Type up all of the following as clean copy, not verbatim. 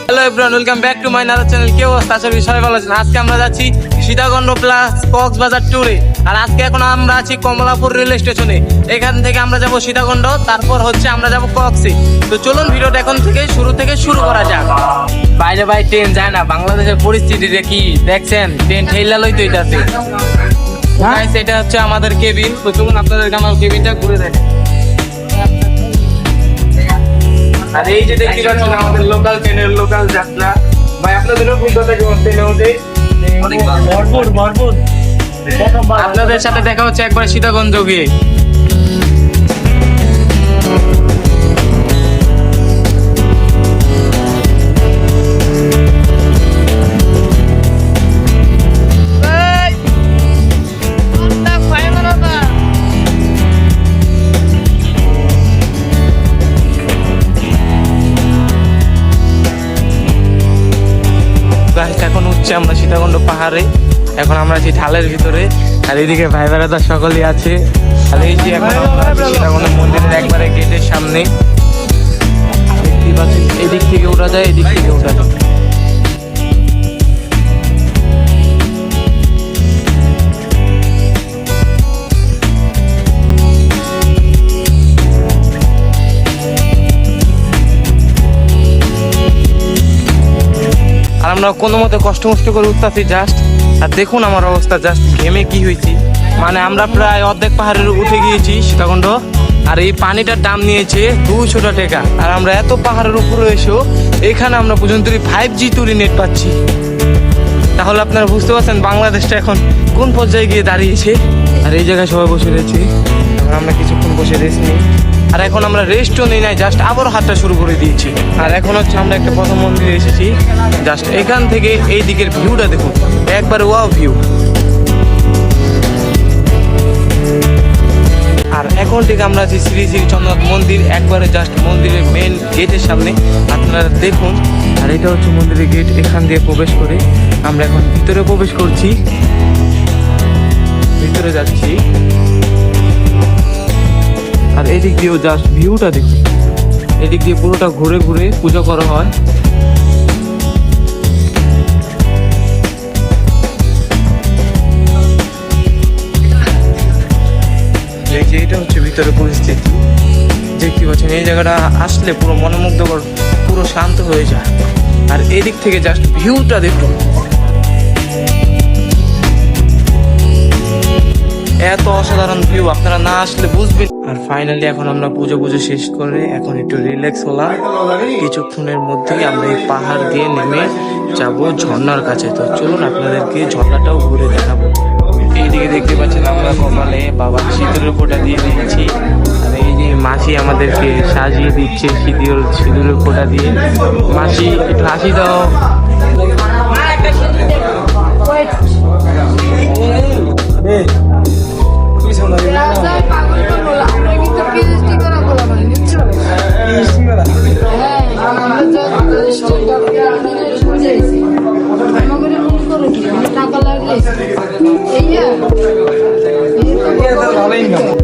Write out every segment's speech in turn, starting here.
Hello everyone, welcome back to my another channel. কি অবস্থা? আশা করি সবাই ভালো আছেন। আজকে আমরা যাচ্ছি সীতাকুণ্ড প্লাস কক্সবাজার ট্যুরে। আর আজকে এখন আমরা আছি কমলাপুর রেল স্টেশনে। এখান থেকে আমরা যাব সীতাকুণ্ড, তারপর হচ্ছে আমরা যাব কক্সে। তো চলুন ভিডিওটা এখন থেকে শুরু করা যাক। বাইরে ভাই ট্রেন যায় না, বাংলাদেশের পরিস্থিতিটা কি দেখছেন? ট্রেন ঠেলা লইতে হইতাছে। গাইস, এটা হচ্ছে আমাদের কেবিন। তো চলুন আপনাদেরকে আমার কেবিনটা ঘুরে দেখেন। আর এই যে দেখতে পাচ্ছেন আমাদের লোকাল ট্রেনের লোকাল যাত্রা। ভাই আপনাদের অভিজ্ঞতা কেমন ট্রেনে উঠে? ভরপুর। আপনাদের সাথে দেখা হচ্ছে একবার সীতাকুণ্ড গিয়ে। এখন উঠছে আমরা সীতাকুণ্ড পাহাড়ে। এখন আমরা আছি ঢালের ভিতরে। আর এইদিকে ভাই বেড়াদার সকলেই আছে। আর এই যে এখন আমরা সীতাকুণ্ড মন্দিরের একবারে গেটের সামনে। এদিক থেকে উঠা যায়, এদিক থেকে উঠা যায়। আর আমরা কোনো মতে কষ্ট করে উঠতেছি জাস্ট। আর দেখুন আমার অবস্থা, জাস্ট ঘেমে কি হয়েছি। মানে আমরা প্রায় অর্ধেক পাহাড়ের উঠে গিয়েছি সীতাকুণ্ড। আর এই পানিটার দাম নিয়েছে 200 টাকা। আর আমরা এত পাহাড়ের উপরে এসেও এখানে আমরা পর্যন্ত 5G নেট পাচ্ছি। তাহলে আপনারা বুঝতে পারছেন বাংলাদেশটা এখন কোন পর্যায়ে গিয়ে দাঁড়িয়েছে। আর এই জায়গায় সবাই বসে রয়েছে। আমরা কিছুক্ষণ বসে রেস্ট নিই। আর এখন আমরা রেস্টও নেই নাই, জাস্ট আবার হাঁটা শুরু করে দিয়েছি। আর এখন হচ্ছে আমরা একটা প্রথম মন্দিরে এসেছি। জাস্ট এখান থেকে এই দিকের ভিউটা দেখুন, একবার ওয়াও ভিউ। আর এখন থেকে আমরা আছি শ্রী শ্রী চন্দ্রনাথ মন্দির, একবারে জাস্ট মন্দিরের মেন গেটের সামনে। আপনারা দেখুন। আর এটা হচ্ছে মন্দিরের গেট। এখান দিয়ে প্রবেশ করে আমরা এখন ভিতরে প্রবেশ করছি, ভিতরে যাচ্ছি। আর এদিক দিয়েও জাস্ট ভিউটা দেখুন। এদিক দিয়ে পুরোটা ঘুরে ঘুরে পুজো করা হয়। এই যে এটা হচ্ছে ভিতরে পরিস্থিতি দেখতে পাচ্ছেন। এই জায়গাটা আসলে পুরো মনোমুগ্ধকর, পুরো শান্ত হয়ে যায়। আর এদিক থেকে জাস্ট ভিউটা দেখুন, এত অসাধারণ ভিউ, আপনারা না আসলে বুঝবেন। আর ফাইনালি এখন আমরা পুজো শেষ করে এখন একটু রিল্যাক্স হলাম। কিছুক্ষণের মধ্যেই আমরা এই পাহাড় দিয়ে নেমে যাব ঝর্ণার কাছে। তো চলুন আপনাদেরকে ঝর্ণাটাও ঘুরে দেখাবো। এইদিকে দেখতে পাচ্ছেন আমরা কপালে বাবার সিঁদুরের ফোঁটা দিয়ে দিয়েছি। আর এই যে মাসি আমাদেরকে সাজিয়ে দিচ্ছে সিঁদুরের ফোঁটা দিয়ে। মাসি একটু হাসি দাও।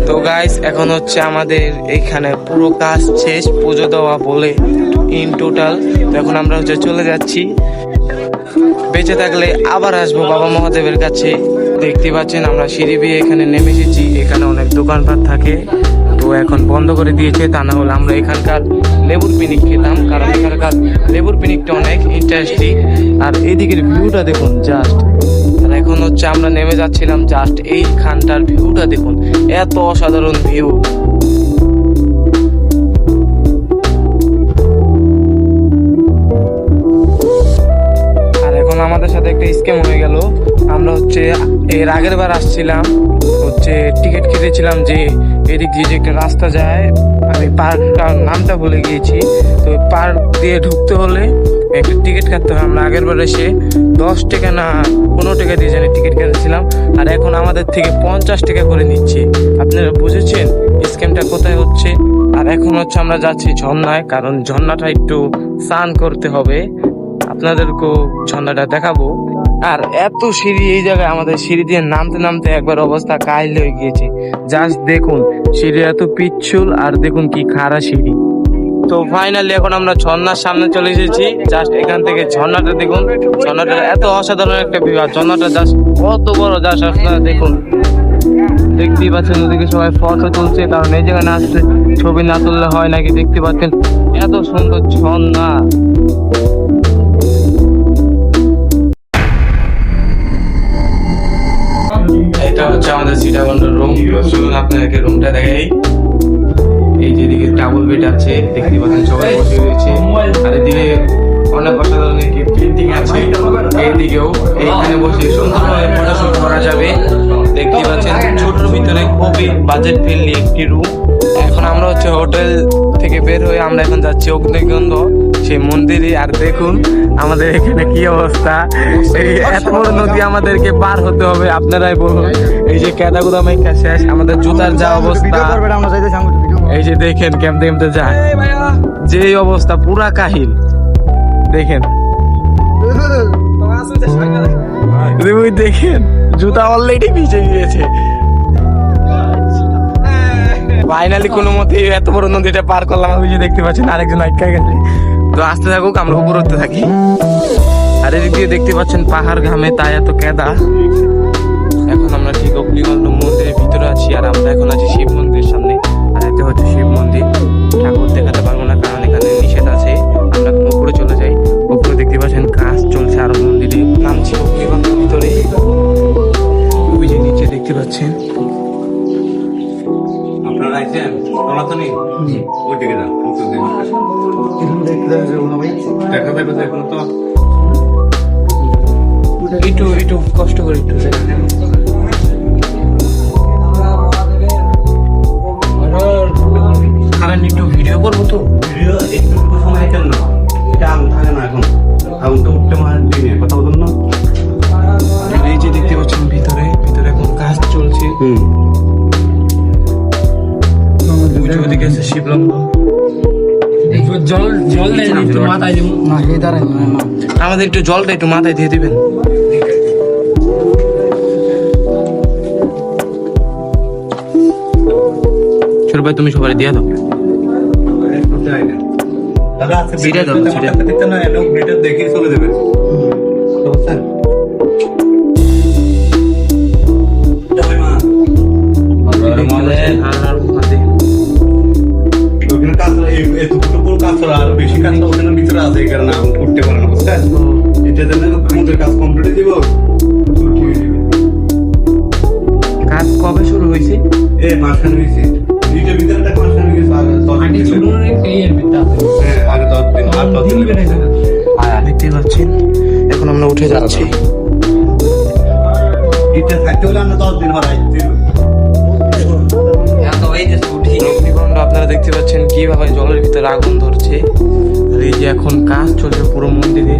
তো গাইস, এখন হচ্ছে আমাদের এখানে পুরো কাজ শেষ, পুজো দেওয়া বলে ইন টোটাল। তো এখন আমরা হচ্ছে চলে যাচ্ছি। বেঁচে থাকলে আবার আসবো বাবা মহাদেবের কাছে। দেখতে পাচ্ছেন আমরা সিঁড়ি বেয়ে এখানে নেমে এসেছি। এখানে অনেক দোকানপাট থাকে, তো এখন বন্ধ করে দিয়েছে। তা না হলে আমরা এখানকার লেবুর পিনিক খেতাম, কারণ এখানকার লেবুর পিনিকটা অনেক ইন্টারেস্টিং। আর এইদিকের ভিউটা দেখুন জাস্ট। আর এখন হচ্ছে আমরা নেমে যাচ্ছিলাম, জাস্ট এইখানটার ভিউটা দেখুন, এত অসাধারণ ভিউ। আর এখন আমাদের সাথে একটা স্ক্যাম হয়ে গেল। আমরা হচ্ছে এর আগের বার আসছিলাম, হচ্ছে টিকিট কেটেছিলাম যে এদিক দিয়ে যে একটা রাস্তা যায়, আমি পার্কটার নামটা ভুলে গিয়েছি। তো পার্ক দিয়ে ঢুকতে হলে একটা টিকিট কাটতে হয়। আমরা আগের বার এসে 10 টাকা না 15 টাকা দিয়ে জানি টিকিট কেটেছিলাম। আর এখন আমাদের থেকে 50 টাকা করে নিচ্ছে। আপনারা বুঝেছেন স্ক্যামটা কোথায় হচ্ছে। আর এখন হচ্ছে আমরা যাচ্ছি ঝর্ণায়, কারণ ঝর্ণাটা একটু স্নান করতে হবে। আপনাদেরকেও ঝর্ণাটা দেখাবো। আর এত সিঁড়ি এই জায়গায়, আমাদের সিঁড়ি দিয়ে নামতে নামতে একবার অবস্থা কাহিল হয়ে গিয়েছে। জাস্ট দেখুন সিঁড়ি এত পিচ্ছল, আর দেখুন কি খাড়া সিঁড়ি। তো ফাইনালি এখন আমরা ঝর্ণার সামনে চলে এসেছি। জাস্ট এখান থেকে ঝর্ণাটা দেখুন, ঝর্ণাটা এত অসাধারণ একটা ভিউ। আর ঝর্ণাটা জাস্ট কত বড়, জাস্ট আপনারা দেখুন, দেখতেই পাচ্ছেন ওদিকে সবাই ফটো তুলছে, কারণ এই জায়গায় আসলে ছবি না তুললে হয় নাকি। দেখতে পাচ্ছেন এত সুন্দর ঝর্ণা। এটা হচ্ছে আমাদের সিটাগন্ডের রুম। চলুন আপনাদেরকে রুমটা দেখাই। এই যেদিকে ডাবল বেড আছে, দেখতে পাচ্ছেন সবাই বসে রয়েছে। আর এদিকে অনেক অসাধারণ একটি পেন্টিং আছে, এইদিকেও এইখানে বসে সুন্দরভাবে ফটোশুট করা যাবে। দেখতে পাচ্ছেন ছোটর ভিতরে খুবই বাজেট ফ্রেন্ডলি একটি রুম। এখন আমরা হচ্ছে হোটেল থেকে বের হয়ে আমরা এখন যাচ্ছি অগ্নিকুণ্ড সেই মন্দিরে। আর দেখুন আমাদের এখানে কি অবস্থা, এই এত বড় নদী আমাদেরকে পার হতে হবে। আপনারাই বলুন, এই যে কেদাগুদা মেঘা শেষ, আমাদের জুতার যা অবস্থা, এই যে দেখেন কেমতে কেমতে যায়, যে অবস্থা পুরা কাহিল দেখেন। দেখেন জুতা অলরেডি ভিজে গিয়েছে। ফাইনালি কোনো মতে এত বড় নদীটা পার করলাম। আমি যে দেখতে পাচ্ছেন আরেকজন আটকা গেছে। তো আসতে থাকুক, আমরা উপর উঠতে থাকি। আর এদিক দিয়ে দেখতে পাচ্ছেন পাহাড় ঘামে তাই এত কেদা। এখন আমরা ঠিক অগ্নিকুণ্ড মন্দিরের ভিতরে আছি। আর আমরা এখন আছি শিব মন্দিরের সামনে। আর এতে হচ্ছে শিব মন্দির, ঠাকুর দেখাতে পারবো না কারণ এখানে নিষেধ আছে। আমরা উপরে চলে যাই। উপরে দেখতে পাচ্ছেন কাজ চলছে আর মন্দিরে নামছি অগ্নিকুণ্ডের ভিতরে। ওই যে নিচে দেখতে পাচ্ছেন আপনারা আইছেন সনাতনী ওই দিকে যান দেখা যাবে যে এখন তো একটু একটু কষ্ট করে একটু কারণ একটু ভিডিও করবো তো। ভিডিও একটু সময় কেন না এটা আগুন থাকে না, এখন আগুনটা উঠতে মার দিনে কথা বলুন না। এই যে দেখতে পাচ্ছেন ভিতরে ভিতরে এখন কাজ চলছে। ওদিকে আছে শিবলঙ্গ। জল জল দেন একটু মাথায় দিব না, এই দাঁড়াই না, আমাদের একটু জলটা একটু মাথায় দিয়ে দিবেন। ছোট ভাই তুমি সবাই দিয়ে দাও। দাদা আছে সিটে দাও, সিটে। দিতে না এলো ভিডিও দেখে চলে যাবে বুঝছেন। ওখানে কাঁচরা এতটুকু কাঁচরা আর বেশি কাঁচরা ওখানে ভিতরে আছে, এই কারণে আগুন উঠতে পারে না বুঝছেন। এটা জন্য আমাদের কাজ কমপ্লিট দিব। কাজ কবে শুরু হয়েছে? মাঝখানে হয়েছে দুইটা ভিতরে একটা মাঝখানে হয়েছে আগে 10 দিন হ্যাঁ আগে 10 দিন আর 10 দিন দেখতে পাচ্ছেন এখন আমরা উঠে যাচ্ছি। এটা থাকতে হলে আমরা 10 দিন হারাইছি। অগ্নিকুণ্ড আপনারা দেখতে পাচ্ছেন কিভাবে জলের ভিতরে আগুন ধরছে। আর এই যে এখন কাজ চলছে পুরো মন্দিরে।